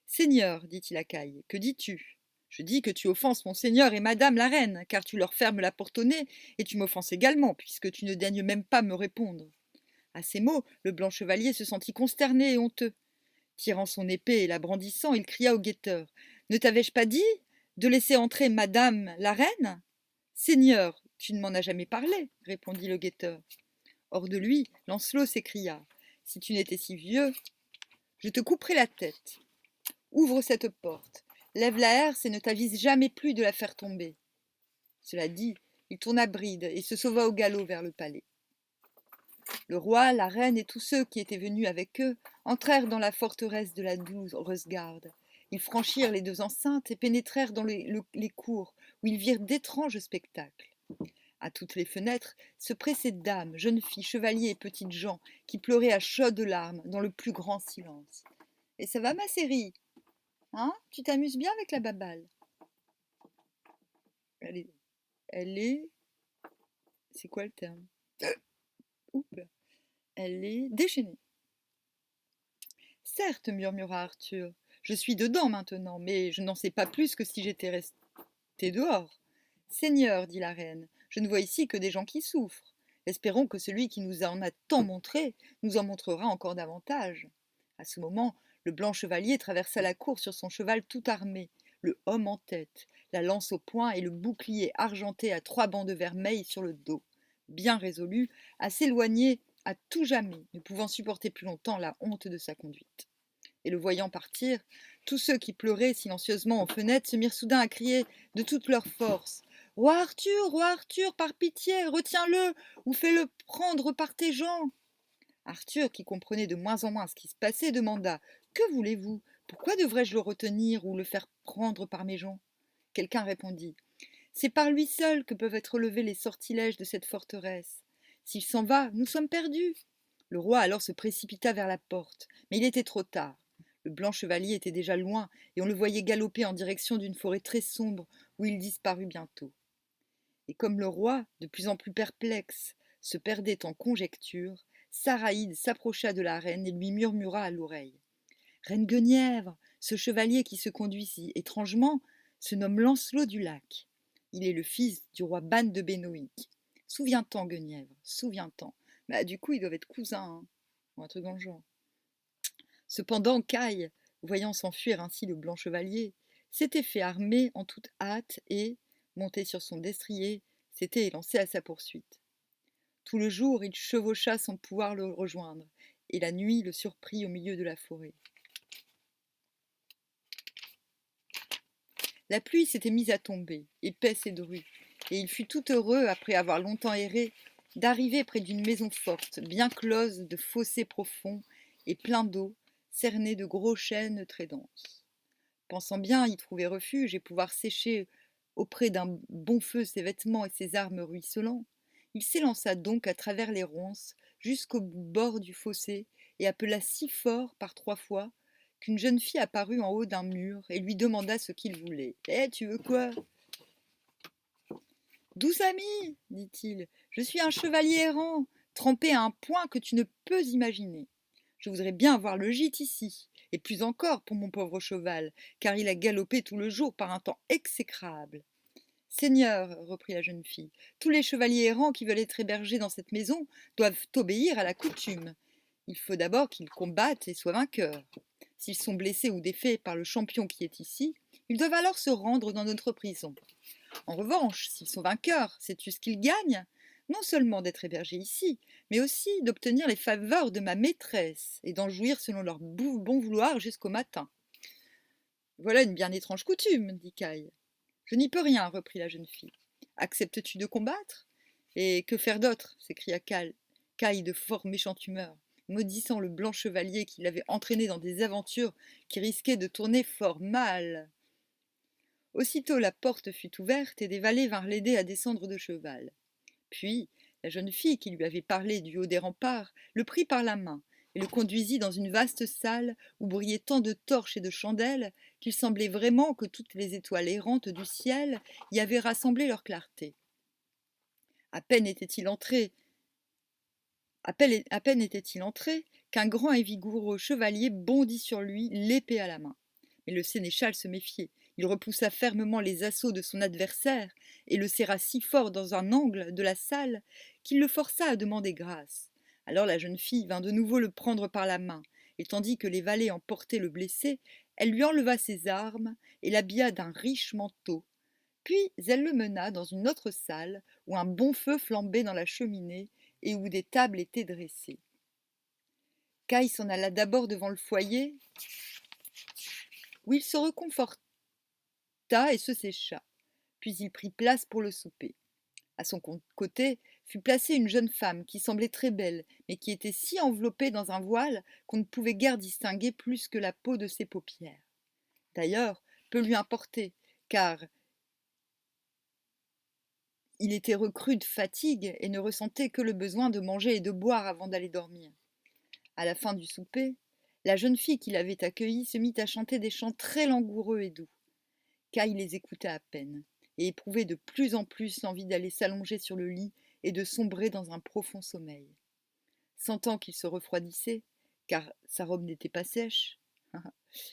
Seigneur, dit-il à Caïn, que dis-tu? Je dis que tu offenses mon seigneur et madame la reine, car tu leur fermes la porte au nez, et tu m'offenses également, puisque tu ne daignes même pas me répondre. À ces mots, le blanc chevalier se sentit consterné et honteux. Tirant son épée et la brandissant, il cria au guetteur: Ne t'avais-je pas dit de laisser entrer madame la reine? Seigneur, tu ne m'en as jamais parlé, répondit le guetteur. Hors de lui, Lancelot s'écria: Si tu n'étais si vieux, je te couperais la tête. Ouvre cette porte, lève la herse et ne t'avise jamais plus de la faire tomber. Cela dit, il tourna bride et se sauva au galop vers le palais. Le roi, la reine et tous ceux qui étaient venus avec eux entrèrent dans la forteresse de la douloureuse garde. Ils franchirent les 2 enceintes et pénétrèrent dans les cours, où ils virent d'étranges spectacles. À toutes les fenêtres se pressaient dames, jeunes filles, chevaliers et petites gens qui pleuraient à chaudes larmes dans le plus grand silence. Et ça va, ma série? Hein? Tu t'amuses bien avec la baballe? Elle est... C'est quoi le terme? Oups. Elle est déchaînée. Certes, murmura Arthur, je suis dedans maintenant, mais je n'en sais pas plus que si j'étais resté dehors. Seigneur, dit la reine, je ne vois ici que des gens qui souffrent. Espérons que celui qui nous en a tant montré nous en montrera encore davantage. À ce moment, le blanc chevalier traversa la cour sur son cheval tout armé, le homme en tête, la lance au poing et le bouclier argenté à 3 bandes vermeilles sur le dos, bien résolu à s'éloigner à tout jamais, ne pouvant supporter plus longtemps la honte de sa conduite. Et le voyant partir, tous ceux qui pleuraient silencieusement aux fenêtres se mirent soudain à crier de toute leur force: Roi Arthur, par pitié, retiens-le, ou fais-le prendre par tes gens. Arthur, qui comprenait de moins en moins ce qui se passait, demanda: Que voulez-vous? Pourquoi devrais-je le retenir ou le faire prendre par mes gens? Quelqu'un répondit: C'est par lui seul que peuvent être levés les sortilèges de cette forteresse. S'il s'en va, nous sommes perdus. Le roi alors se précipita vers la porte, mais il était trop tard. Le blanc chevalier était déjà loin, et on le voyait galoper en direction d'une forêt très sombre, où il disparut bientôt. Et comme le roi, de plus en plus perplexe, se perdait en conjectures, Saraïde s'approcha de la reine et lui murmura à l'oreille. Reine Guenièvre, ce chevalier qui se conduit si étrangement se nomme Lancelot du Lac. Il est le fils du roi Ban de Bénoïc. Souviens-t'en, Guenièvre, souviens-t'en. Bah, du coup, ils doivent être cousins, hein, ou un truc dans le genre. Cependant, Caï, voyant s'enfuir ainsi le blanc chevalier, s'était fait armer en toute hâte et, monté sur son destrier, s'était élancé à sa poursuite. Tout le jour, il chevaucha sans pouvoir le rejoindre, et la nuit le surprit au milieu de la forêt. La pluie s'était mise à tomber, épaisse et drue, et il fut tout heureux, après avoir longtemps erré, d'arriver près d'une maison forte, bien close de fossés profonds et plein d'eau, cernée de gros chênes très denses. Pensant bien y trouver refuge et pouvoir sécher auprès d'un bon feu ses vêtements et ses armes ruisselants, il s'élança donc à travers les ronces jusqu'au bord du fossé et appela si fort par 3 fois qu'une jeune fille apparut en haut d'un mur et lui demanda ce qu'il voulait. « Eh, tu veux quoi ?»« Douce amie, dit-il, je suis un chevalier errant, trempé à un point que tu ne peux imaginer. Je voudrais bien voir le gîte ici, et plus encore pour mon pauvre cheval, car il a galopé tout le jour par un temps exécrable. Seigneur, reprit la jeune fille, tous les chevaliers errants qui veulent être hébergés dans cette maison doivent obéir à la coutume. Il faut d'abord qu'ils combattent et soient vainqueurs. S'ils sont blessés ou défaits par le champion qui est ici, ils doivent alors se rendre dans notre prison. En revanche, s'ils sont vainqueurs, sais-tu ce qu'ils gagnent? Non seulement d'être hébergés ici, mais aussi d'obtenir les faveurs de ma maîtresse et d'en jouir selon leur bon vouloir jusqu'au matin. Voilà une bien étrange coutume, dit Caï. Je n'y peux rien, reprit la jeune fille. Acceptes-tu de combattre? Et que faire d'autre? S'écria Caï de fort méchante humeur, maudissant le blanc chevalier qui l'avait entraîné dans des aventures qui risquaient de tourner fort mal. Aussitôt la porte fut ouverte et des valets vinrent l'aider à descendre de cheval. Puis la jeune fille qui lui avait parlé du haut des remparts le prit par la main et le conduisit dans une vaste salle où brillaient tant de torches et de chandelles qu'il semblait vraiment que toutes les étoiles errantes du ciel y avaient rassemblé leur clarté. À peine était-il entré qu'un grand et vigoureux chevalier bondit sur lui, l'épée à la main. Mais le sénéchal se méfiait. Il repoussa fermement les assauts de son adversaire et le serra si fort dans un angle de la salle qu'il le força à demander grâce. Alors la jeune fille vint de nouveau le prendre par la main, et tandis que les valets emportaient le blessé, elle lui enleva ses armes et l'habilla d'un riche manteau. Puis elle le mena dans une autre salle où un bon feu flambait dans la cheminée et où des tables étaient dressées. Caï s'en alla d'abord devant le foyer, où il se reconforta et se sécha. Puis il prit place pour le souper. À son côté fut placée une jeune femme qui semblait très belle, mais qui était si enveloppée dans un voile qu'on ne pouvait guère distinguer plus que la peau de ses paupières. D'ailleurs, peu lui importait, car il était recru de fatigue et ne ressentait que le besoin de manger et de boire avant d'aller dormir. À la fin du souper, la jeune fille qui l'avait accueilli se mit à chanter des chants très langoureux et doux. Caï les écoutait à peine, et éprouvait de plus en plus l'envie d'aller s'allonger sur le lit et de sombrer dans un profond sommeil. Sentant qu'il se refroidissait, car sa robe n'était pas sèche,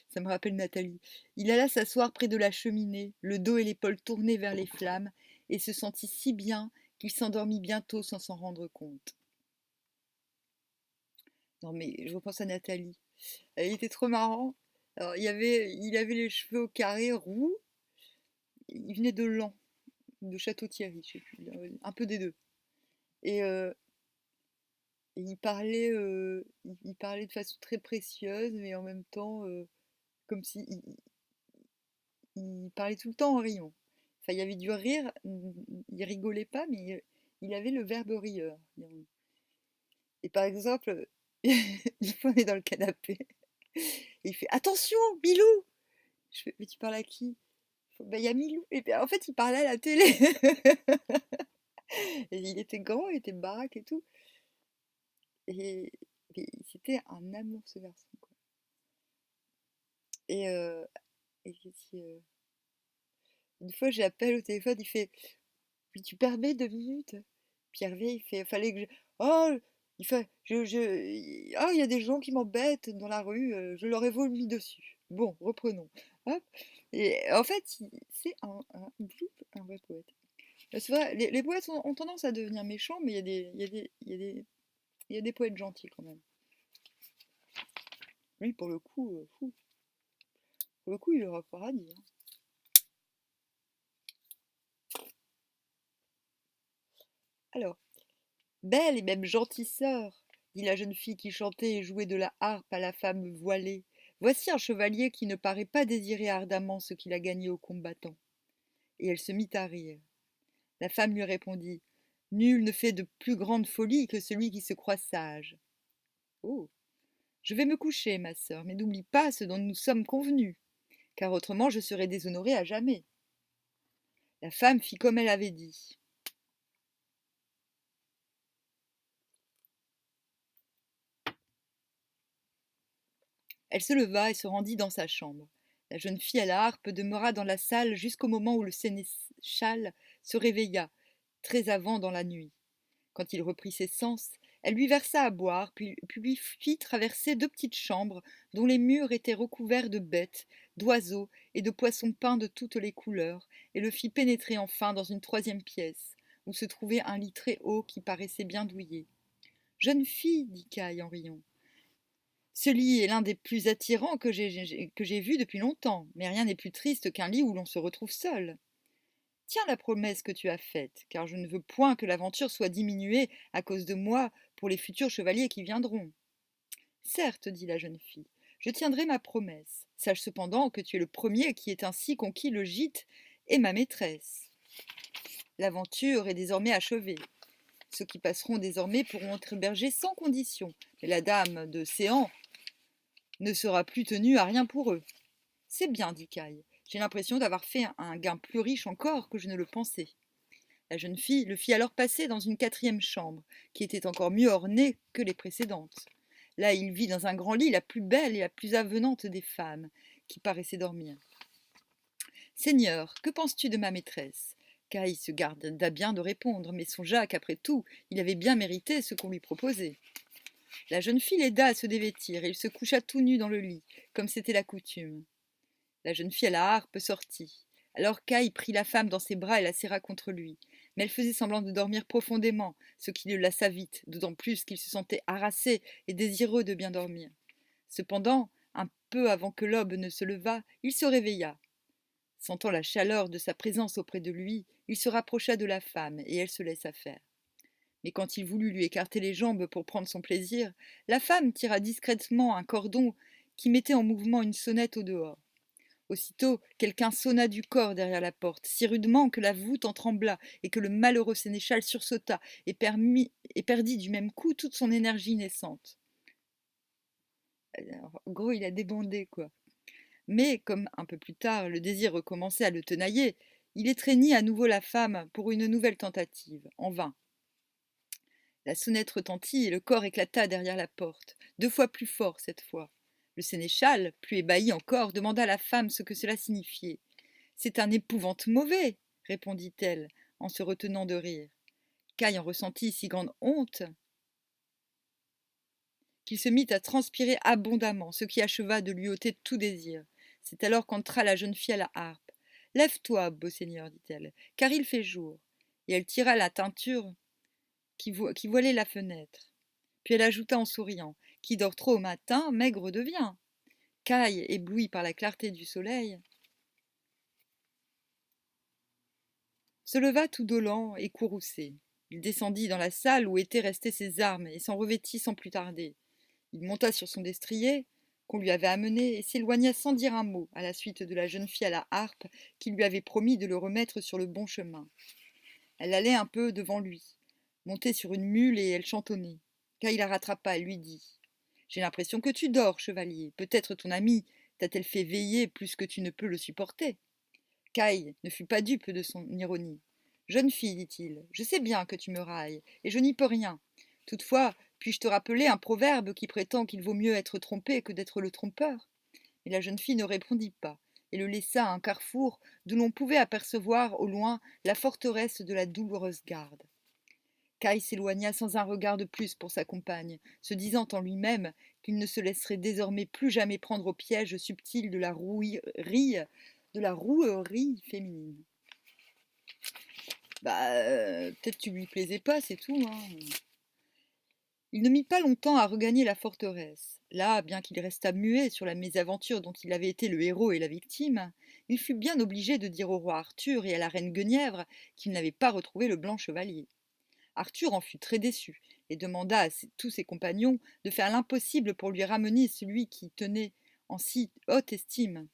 ça me rappelle Nathalie, il alla s'asseoir près de la cheminée, le dos et l'épaule tournés vers les flammes, et se sentit si bien qu'il s'endormit bientôt sans s'en rendre compte. Non mais je repense à Nathalie. Il était trop marrant. Alors, il avait les cheveux au carré roux. Il venait de Laon, de Château-Thierry, je sais plus, un peu des deux. Et, il parlait de façon très précieuse, mais en même temps, comme si il parlait tout le temps en riant. Enfin, il y avait du rire, il rigolait pas, mais il avait le verbe rieur. Et par exemple, une fois on est dans le canapé, et il fait attention, Milou! Je fais, mais tu parles à qui? Il y a Milou. Et bien, en fait, il parlait à la télé. Et il était grand, il était baraque et tout. Et c'était un amour, ce garçon, quoi. Et, une fois, j'appelle au téléphone, il fait: «Puis tu permets 2 minutes?» Puis Hervé, il fait: «Fallait que je» «Oh!» Il fait: «Ah, il y a des gens qui m'embêtent dans la rue, je leur ai vomi dessus. Bon, reprenons». Hop et en fait, c'est un vrai poète. C'est vrai, les poètes ont tendance à devenir méchants, mais il y a des poètes gentils quand même. Lui, pour le coup, pour le coup, il aura paradis, hein. Alors, belle et même gentille sœur, dit la jeune fille qui chantait et jouait de la harpe à la femme voilée, voici un chevalier qui ne paraît pas désirer ardemment ce qu'il a gagné aux combattants. Et elle se mit à rire. La femme lui répondit: Nul ne fait de plus grande folie que celui qui se croit sage. Oh, je vais me coucher, ma sœur, mais n'oublie pas ce dont nous sommes convenus, car autrement je serai déshonorée à jamais. La femme fit comme elle avait dit. Elle se leva et se rendit dans sa chambre. La jeune fille à la harpe demeura dans la salle jusqu'au moment où le sénéchal se réveilla, très avant dans la nuit. Quand il reprit ses sens, elle lui versa à boire, puis lui fit traverser 2 petites chambres dont les murs étaient recouverts de bêtes, d'oiseaux et de poissons peints de toutes les couleurs, et le fit pénétrer enfin dans une troisième pièce, où se trouvait un lit très haut qui paraissait bien douillet. Jeune fille, dit Caille en riant, ce lit est l'un des plus attirants que j'ai vus depuis longtemps, mais rien n'est plus triste qu'un lit où l'on se retrouve seul. Tiens la promesse que tu as faite, car je ne veux point que l'aventure soit diminuée à cause de moi pour les futurs chevaliers qui viendront. Certes, dit la jeune fille, je tiendrai ma promesse. Sache cependant que tu es le premier qui ait ainsi conquis le gîte et ma maîtresse. L'aventure est désormais achevée. Ceux qui passeront désormais pourront être hébergés sans condition, mais la dame de Séan ne sera plus tenue à rien pour eux. C'est bien, dit Caille. J'ai l'impression d'avoir fait un gain plus riche encore que je ne le pensais. La jeune fille le fit alors passer dans une quatrième chambre, qui était encore mieux ornée que les précédentes. Là, il vit dans un grand lit la plus belle et la plus avenante des femmes, qui paraissait dormir. Seigneur, que penses-tu de ma maîtresse? Caï se garda bien de répondre, mais songea qu'après tout, il avait bien mérité ce qu'on lui proposait. La jeune fille l'aida à se dévêtir, et il se coucha tout nu dans le lit, comme c'était la coutume. La jeune fille à la harpe sortit. Alors Caï prit la femme dans ses bras et la serra contre lui. Mais elle faisait semblant de dormir profondément, ce qui le lassa vite, d'autant plus qu'il se sentait harassé et désireux de bien dormir. Cependant, un peu avant que l'aube ne se levât, il se réveilla. Sentant la chaleur de sa présence auprès de lui, il se rapprocha de la femme, et elle se laissa faire. Mais quand il voulut lui écarter les jambes pour prendre son plaisir, la femme tira discrètement un cordon qui mettait en mouvement une sonnette au dehors. Aussitôt, quelqu'un sonna du corps derrière la porte, si rudement que la voûte en trembla et que le malheureux sénéchal sursauta et perdit du même coup toute son énergie naissante. Alors, en gros, il a débandé, quoi. Mais, comme un peu plus tard, le désir recommençait à le tenailler, il étreignit à nouveau la femme pour une nouvelle tentative, en vain. La sonnette retentit et le corps éclata derrière la porte, 2 fois plus fort cette fois. Le sénéchal, plus ébahi encore, demanda à la femme ce que cela signifiait. C'est un épouvante mauvais, répondit-elle, en se retenant de rire. Caille en ressentit si grande honte qu'il se mit à transpirer abondamment, ce qui acheva de lui ôter tout désir. C'est alors qu'entra la jeune fille à la harpe. Lève-toi, beau seigneur, dit-elle, car il fait jour. Et elle tira la teinture qui voilait la fenêtre. Puis elle ajouta en souriant: Qui dort trop au matin, maigre devient. Caille, ébloui par la clarté du soleil, se leva tout dolent et courroucé. Il descendit dans la salle où étaient restées ses armes et s'en revêtit sans plus tarder. Il monta sur son destrier, qu'on lui avait amené, et s'éloigna sans dire un mot à la suite de la jeune fille à la harpe qui lui avait promis de le remettre sur le bon chemin. Elle allait un peu devant lui, montée sur une mule, et elle chantonnait. Car il la rattrapa et lui dit: J'ai l'impression que tu dors, chevalier. Peut-être ton amie t'a-t-elle fait veiller plus que tu ne peux le supporter. Caï ne fut pas dupe de son ironie. Jeune fille, dit-il, je sais bien que tu me railles, et je n'y peux rien. Toutefois, puis-je te rappeler un proverbe qui prétend qu'il vaut mieux être trompé que d'être le trompeur? Mais la jeune fille ne répondit pas, et le laissa à un carrefour d'où l'on pouvait apercevoir au loin la forteresse de la douloureuse garde. Kai s'éloigna sans un regard de plus pour sa compagne, se disant en lui-même qu'il ne se laisserait désormais plus jamais prendre au piège subtil de la rouerie féminine. Peut-être tu lui plaisais pas, c'est tout, hein. Il ne mit pas longtemps à regagner la forteresse. Là, bien qu'il restât muet sur la mésaventure dont il avait été le héros et la victime, il fut bien obligé de dire au roi Arthur et à la reine Guenièvre qu'il n'avait pas retrouvé le blanc chevalier. Arthur en fut très déçu et demanda à tous ses compagnons de faire l'impossible pour lui ramener celui qui tenait en si haute estime.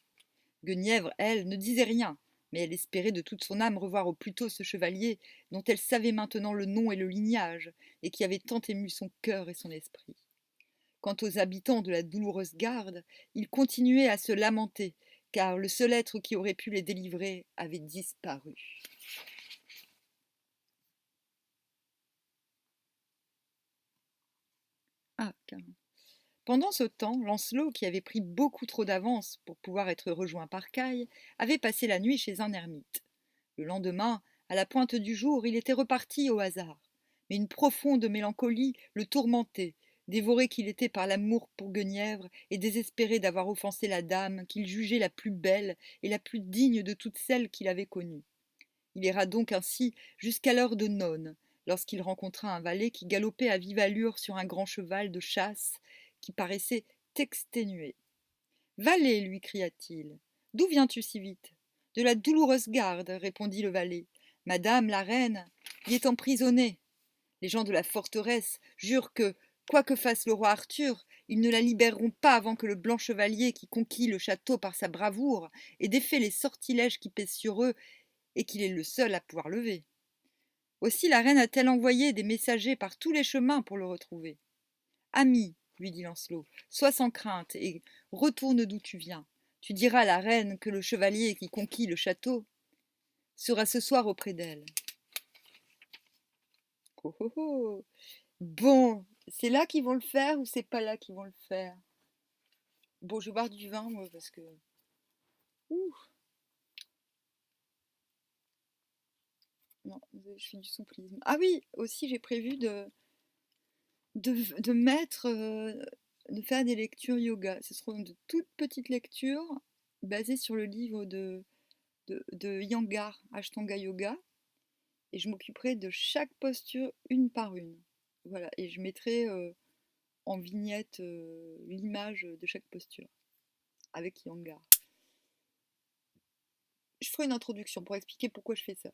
Guenièvre, elle, ne disait rien, mais elle espérait de toute son âme revoir au plus tôt ce chevalier dont elle savait maintenant le nom et le lignage, et qui avait tant ému son cœur et son esprit. Quant aux habitants de la douloureuse garde, ils continuaient à se lamenter, car le seul être qui aurait pu les délivrer avait disparu. Carrément. Pendant ce temps, Lancelot, qui avait pris beaucoup trop d'avance pour pouvoir être rejoint par Kai, avait passé la nuit chez un ermite. Le lendemain, à la pointe du jour, il était reparti au hasard. Mais une profonde mélancolie le tourmentait, dévoré qu'il était par l'amour pour Guenièvre et désespéré d'avoir offensé la dame qu'il jugeait la plus belle et la plus digne de toutes celles qu'il avait connues. Il ira donc ainsi jusqu'à l'heure de none, lorsqu'il rencontra un valet qui galopait à vive allure sur un grand cheval de chasse qui paraissait exténué. « Valet, lui cria-t-il, d'où viens-tu si vite ? » « De la douloureuse garde, répondit le valet. Madame la reine y est emprisonnée. Les gens de la forteresse jurent que, quoi que fasse le roi Arthur, ils ne la libéreront pas avant que le blanc chevalier qui conquit le château par sa bravoure ait défait les sortilèges qui pèsent sur eux et qu'il est le seul à pouvoir lever. Aussi la reine a-t-elle envoyé des messagers par tous les chemins pour le retrouver. Ami, lui dit Lancelot, sois sans crainte et retourne d'où tu viens. Tu diras à la reine que le chevalier qui conquit le château sera ce soir auprès d'elle. Oh oh oh. Bon, c'est là qu'ils vont le faire ou c'est pas là qu'ils vont le faire? Bon, je vais boire du vin, moi, parce que... Ouh. Non, je fais du souplisme. Ah oui, aussi j'ai prévu de mettre, de faire des lectures yoga. Ce seront de toutes petites lectures basées sur le livre de Iyengar, Ashtanga Yoga, et je m'occuperai de chaque posture une par une. Voilà, et je mettrai en vignette l'image de chaque posture avec Iyengar. Je ferai une introduction pour expliquer pourquoi je fais ça.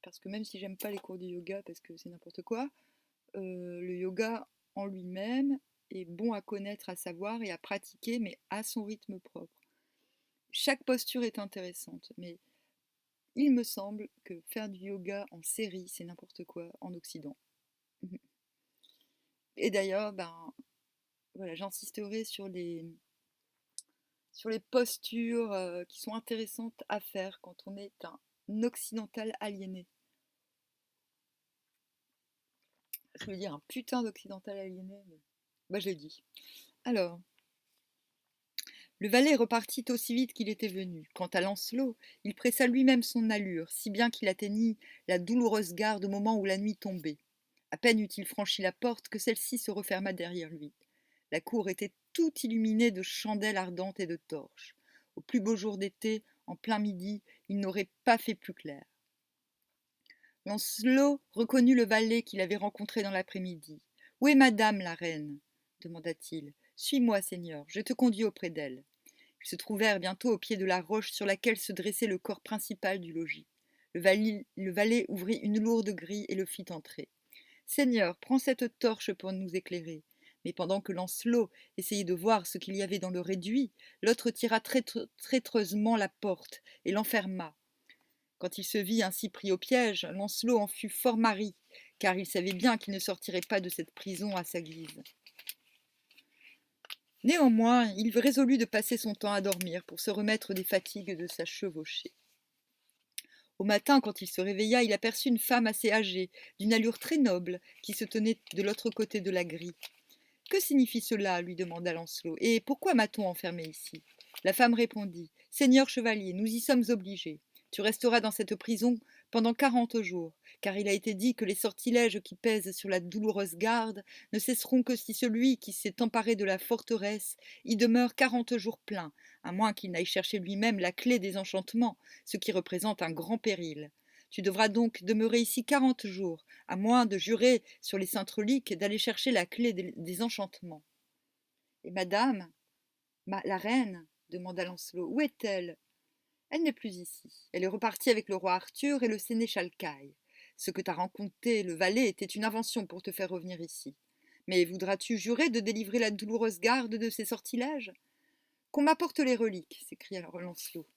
Parce que même si j'aime pas les cours de yoga parce que c'est n'importe quoi, le yoga en lui-même est bon à connaître, à savoir et à pratiquer, mais à son rythme propre. Chaque posture est intéressante, mais il me semble que faire du yoga en série, c'est n'importe quoi en Occident. Et d'ailleurs, voilà, j'insisterai sur les postures qui sont intéressantes à faire quand on est un occidental aliéné. Je veux dire un putain d'occidental aliéné, mais je l'ai dit. Alors, le valet repartit aussi vite qu'il était venu. Quant à Lancelot, il pressa lui-même son allure, si bien qu'il atteignit la douloureuse garde au moment où la nuit tombait. À peine eut-il franchi la porte que celle-ci se referma derrière lui. La cour était toute illuminée de chandelles ardentes et de torches. Au plus beau jour d'été, en plein midi, il n'aurait pas fait plus clair. Lancelot reconnut le valet qu'il avait rencontré dans l'après-midi. « Où est madame la reine ?» demanda-t-il. « Suis-moi, Seigneur, je te conduis auprès d'elle. » Ils se trouvèrent bientôt au pied de la roche sur laquelle se dressait le corps principal du logis. Le valet ouvrit une lourde grille et le fit entrer. « Seigneur, prends cette torche pour nous éclairer. » Mais pendant que Lancelot essayait de voir ce qu'il y avait dans le réduit, l'autre tira traîtreusement la porte et l'enferma. Quand il se vit ainsi pris au piège, Lancelot en fut fort marri, car il savait bien qu'il ne sortirait pas de cette prison à sa guise. Néanmoins, il résolut de passer son temps à dormir pour se remettre des fatigues de sa chevauchée. Au matin, quand il se réveilla, il aperçut une femme assez âgée, d'une allure très noble, qui se tenait de l'autre côté de la grille. « Que signifie cela ?» lui demanda Lancelot. « Et pourquoi m'a-t-on enfermé ici ?» La femme répondit. « Seigneur chevalier, nous y sommes obligés. Tu resteras dans cette prison pendant 40 jours, car il a été dit que les sortilèges qui pèsent sur la douloureuse garde ne cesseront que si celui qui s'est emparé de la forteresse y demeure 40 jours pleins, à moins qu'il n'aille chercher lui-même la clé des enchantements, ce qui représente un grand péril. Tu devras donc demeurer ici 40 jours, à moins de jurer sur les saintes reliques d'aller chercher la clé des enchantements. » « Et madame, la reine, demanda Lancelot, où est-elle ? » « Elle n'est plus ici. Elle est repartie avec le roi Arthur et le sénéchal Caille. Ce que t'a raconté le valet était une invention pour te faire revenir ici. Mais voudras-tu jurer de délivrer la douloureuse garde de ces sortilèges ? Qu'on m'apporte les reliques, s'écria Lancelot.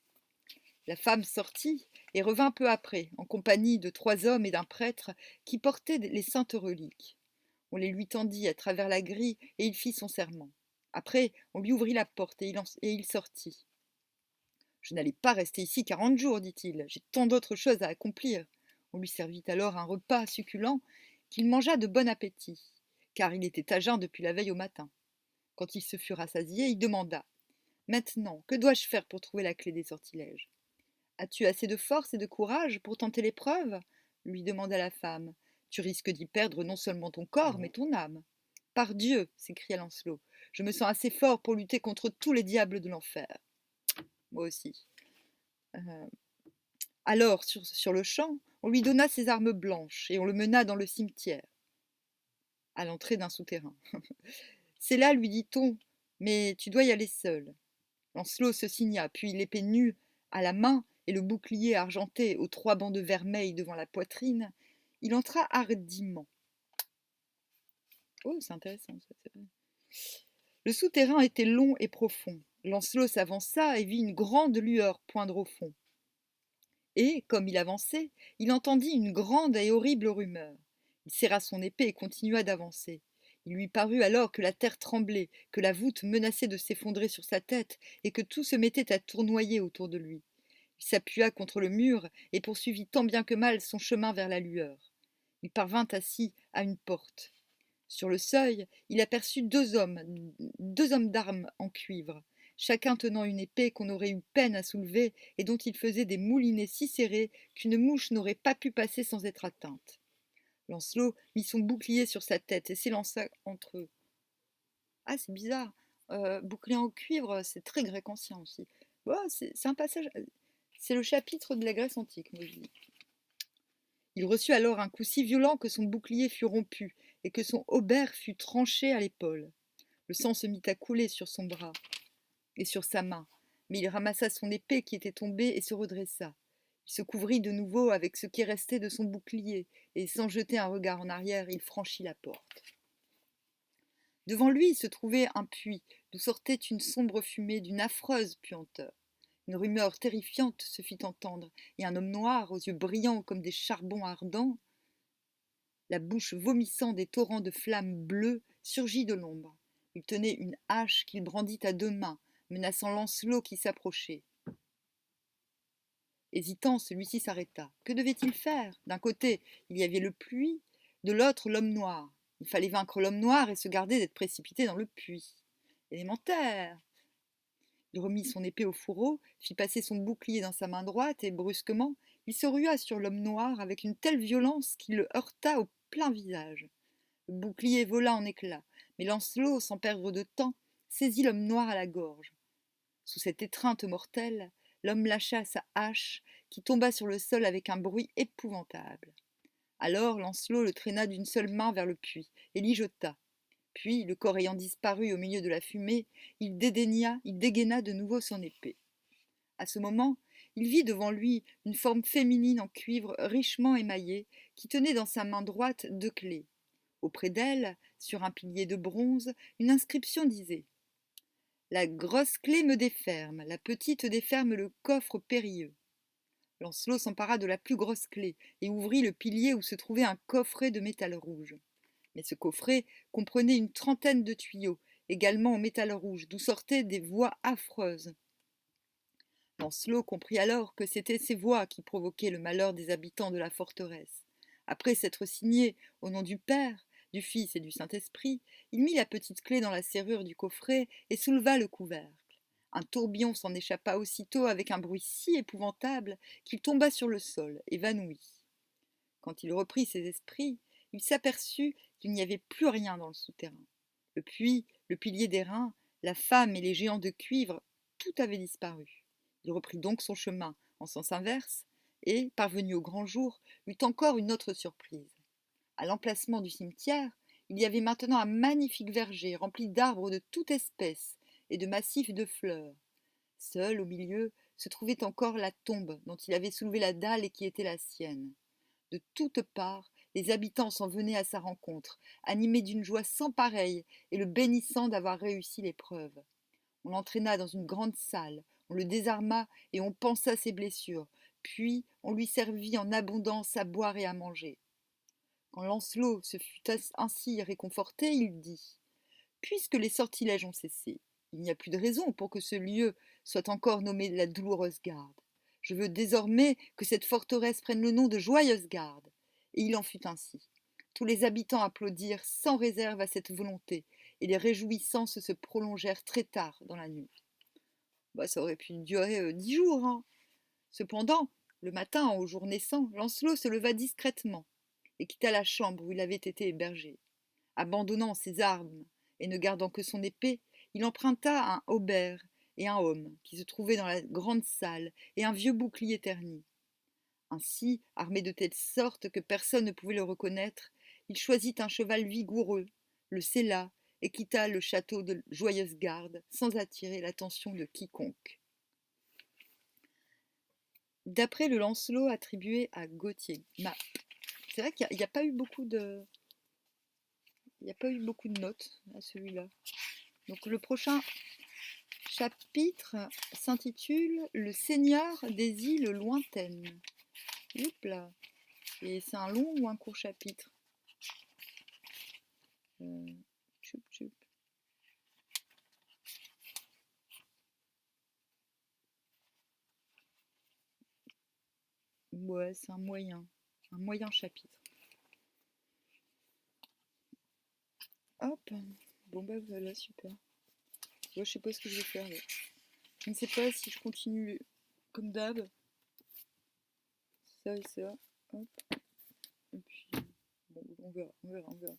La femme sortit et revint peu après, en compagnie de 3 hommes et d'un prêtre qui portaient les saintes reliques. On les lui tendit à travers la grille et il fit son serment. Après, on lui ouvrit la porte et il sortit. « Je n'allais pas rester ici 40 jours, dit-il, j'ai tant d'autres choses à accomplir. » On lui servit alors un repas succulent qu'il mangea de bon appétit, car il était à jeun depuis la veille au matin. Quand il se fut rassasié, il demanda « Maintenant, que dois-je faire pour trouver la clé des sortilèges ? » « As-tu assez de force et de courage pour tenter l'épreuve ? » lui demanda la femme. « Tu risques d'y perdre non seulement ton corps, mais ton âme. »« Pardieu, s'écria Lancelot, je me sens assez fort pour lutter contre tous les diables de l'enfer. » Moi aussi. Alors, sur le champ, on lui donna ses armes blanches et on le mena dans le cimetière, à l'entrée d'un souterrain. « C'est là, lui dit-on, mais tu dois y aller seul. » Lancelot se signa, puis l'épée nue à la main et le bouclier argenté aux 3 bandes vermeilles devant la poitrine, il entra hardiment. Oh, c'est intéressant, ça, c'est vrai. Le souterrain était long et profond. Lancelot s'avança et vit une grande lueur poindre au fond. Et, comme il avançait, il entendit une grande et horrible rumeur. Il serra son épée et continua d'avancer. Il lui parut alors que la terre tremblait, que la voûte menaçait de s'effondrer sur sa tête et que tout se mettait à tournoyer autour de lui. Il s'appuya contre le mur et poursuivit tant bien que mal son chemin vers la lueur. Il parvint ainsi à une porte. Sur le seuil, il aperçut 2 hommes d'armes en cuivre, chacun tenant une épée qu'on aurait eu peine à soulever et dont ils faisaient des moulinets si serrés qu'une mouche n'aurait pas pu passer sans être atteinte. Lancelot mit son bouclier sur sa tête et s'élança entre eux. Ah, c'est bizarre. Bouclier en cuivre, c'est très grec ancien aussi. Oh, c'est un passage. C'est le chapitre de la Grèce antique, moi je dis. Il reçut alors un coup si violent que son bouclier fut rompu et que son hauberk fut tranché à l'épaule. Le sang se mit à couler sur son bras et sur sa main, mais il ramassa son épée qui était tombée et se redressa. Il se couvrit de nouveau avec ce qui restait de son bouclier et, sans jeter un regard en arrière, il franchit la porte. Devant lui se trouvait un puits d'où sortait une sombre fumée d'une affreuse puanteur. Une rumeur terrifiante se fit entendre, et un homme noir, aux yeux brillants comme des charbons ardents, la bouche vomissant des torrents de flammes bleues, surgit de l'ombre. Il tenait une hache qu'il brandit à 2 mains, menaçant Lancelot qui s'approchait. Hésitant, celui-ci s'arrêta. Que devait-il faire ? D'un côté, il y avait le puits, de l'autre, l'homme noir. Il fallait vaincre l'homme noir et se garder d'être précipité dans le puits. Élémentaire. Il remit son épée au fourreau, fit passer son bouclier dans sa main droite et, brusquement, il se rua sur l'homme noir avec une telle violence qu'il le heurta au plein visage. Le bouclier vola en éclats, mais Lancelot, sans perdre de temps, saisit l'homme noir à la gorge. Sous cette étreinte mortelle, l'homme lâcha sa hache, qui tomba sur le sol avec un bruit épouvantable. Alors Lancelot le traîna d'une seule main vers le puits et l'y jeta. Puis, le corps ayant disparu au milieu de la fumée, il dégaina de nouveau son épée. À ce moment, il vit devant lui une forme féminine en cuivre richement émaillée qui tenait dans sa main droite 2 clés. Auprès d'elle, sur un pilier de bronze, une inscription disait « La grosse clé me déferme, la petite déferme le coffre périlleux. » Lancelot s'empara de la plus grosse clé et ouvrit le pilier où se trouvait un coffret de métal rouge. Mais ce coffret comprenait une 30aine de tuyaux, également en métal rouge, d'où sortaient des voix affreuses. Lancelot comprit alors que c'étaient ces voix qui provoquaient le malheur des habitants de la forteresse. Après s'être signé au nom du Père, du Fils et du Saint-Esprit, il mit la petite clé dans la serrure du coffret et souleva le couvercle. Un tourbillon s'en échappa aussitôt avec un bruit si épouvantable qu'il tomba sur le sol, évanoui. Quand il reprit ses esprits, il s'aperçut qu'il n'y avait plus rien dans le souterrain. Le puits, le pilier d'airain, la femme et les géants de cuivre, tout avait disparu. Il reprit donc son chemin en sens inverse et, parvenu au grand jour, eut encore une autre surprise. À l'emplacement du cimetière, il y avait maintenant un magnifique verger rempli d'arbres de toute espèce et de massifs de fleurs. Seul, au milieu, se trouvait encore la tombe dont il avait soulevé la dalle et qui était la sienne. De toutes parts, les habitants s'en venaient à sa rencontre, animés d'une joie sans pareille et le bénissant d'avoir réussi l'épreuve. On l'entraîna dans une grande salle, on le désarma et on pansa ses blessures, puis on lui servit en abondance à boire et à manger. Quand Lancelot se fut ainsi réconforté, il dit « Puisque les sortilèges ont cessé, il n'y a plus de raison pour que ce lieu soit encore nommé la douloureuse garde. Je veux désormais que cette forteresse prenne le nom de Joyeuse Garde. » Et il en fut ainsi. Tous les habitants applaudirent sans réserve à cette volonté, et les réjouissances se prolongèrent très tard dans la nuit. Ça aurait pu durer 10 jours, hein. Cependant, le matin, au jour naissant, Lancelot se leva discrètement et quitta la chambre où il avait été hébergé. Abandonnant ses armes et ne gardant que son épée, il emprunta un haubert et un aume qui se trouvaient dans la grande salle et un vieux bouclier terni. Ainsi, armé de telle sorte que personne ne pouvait le reconnaître, il choisit un cheval vigoureux, le sella et quitta le château de Joyeuse Garde sans attirer l'attention de quiconque. D'après le Lancelot attribué à Gauthier. C'est vrai qu'il n'y a pas eu beaucoup de... Il n'y a pas eu beaucoup de notes à celui-là. Donc le prochain chapitre s'intitule Le Seigneur des îles lointaines. Là. Et c'est un long ou un court chapitre Tchoup, tchoup. Ouais, c'est un moyen chapitre. Hop, bon bah voilà, super. Moi, je sais pas ce que je vais faire là. Je ne sais pas si je continue comme d'hab. Ça et ça. Hop. Et puis, bon, on verra.